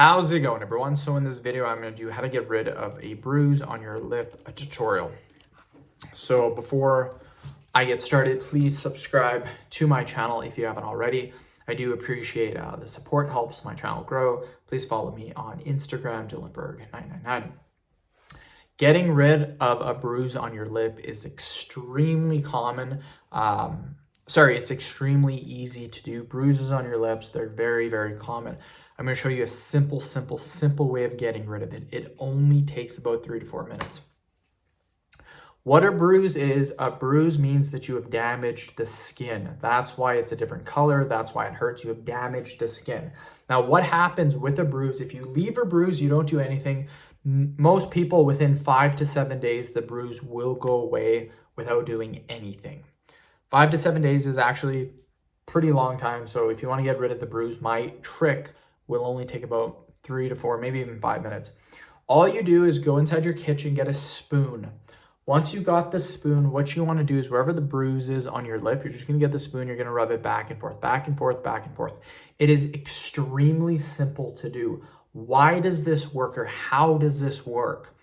How's it going, everyone? So in this video, I'm going to do how to get rid of a bruise on your lip, a tutorial. So before I get started, please subscribe to my channel if you haven't already. I do appreciate the support, helps my channel grow. Please follow me on Instagram, Dylanberg999. Getting rid of a bruise on your lip is extremely common. It's extremely easy to do. Bruises on your lips, they're very, very common. I'm going to show you a simple way of getting rid of it. It only takes about 3 to 4 minutes. What a bruise is, a bruise means that you have damaged the skin. That's why it's a different color. That's why it hurts. You have damaged the skin. Now, what happens with a bruise? If you leave a bruise, you don't do anything. Most people, within 5 to 7 days, the bruise will go away without doing anything. 5 to 7 days is actually pretty long time. So if you want to get rid of the bruise, my trick will only take about 3 to 4, maybe even 5 minutes. All you do is go inside your kitchen, get a spoon. Once you got the spoon, what you want to do is wherever the bruise is on your lip, you're just going to get the spoon, you're going to rub it back and forth, back and forth, back and forth. It is extremely simple to do. Why does this work, or how does this work?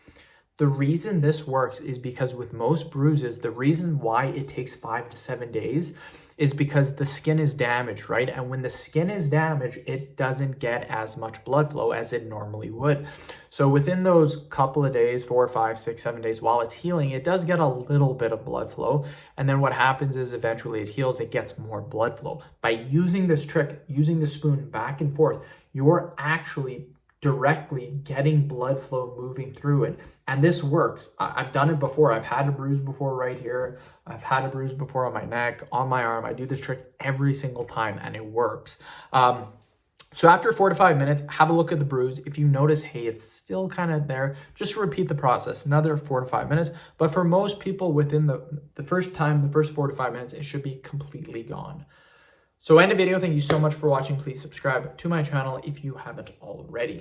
The reason this works is because with most bruises, the reason why it takes 5 to 7 days is because the skin is damaged, right? And when the skin is damaged, it doesn't get as much blood flow as it normally would. So within those couple of days, 4, 5, 6, 7 days, while it's healing, it does get a little bit of blood flow. And then what happens is eventually it heals, it gets more blood flow. By using this trick, using the spoon back and forth, you're actually directly getting blood flow moving through it. And this works. I've done it before. I've had a bruise before right here. I've had a bruise before on my neck, on my arm. I do this trick every single time and it works. So after 4 to 5 minutes, have a look at the bruise. If you notice, hey, it's still kind of there, just repeat the process, another 4 to 5 minutes. But for most people, within the first 4 to 5 minutes, it should be completely gone. So end the video. Thank you so much for watching. Please subscribe to my channel if you haven't already.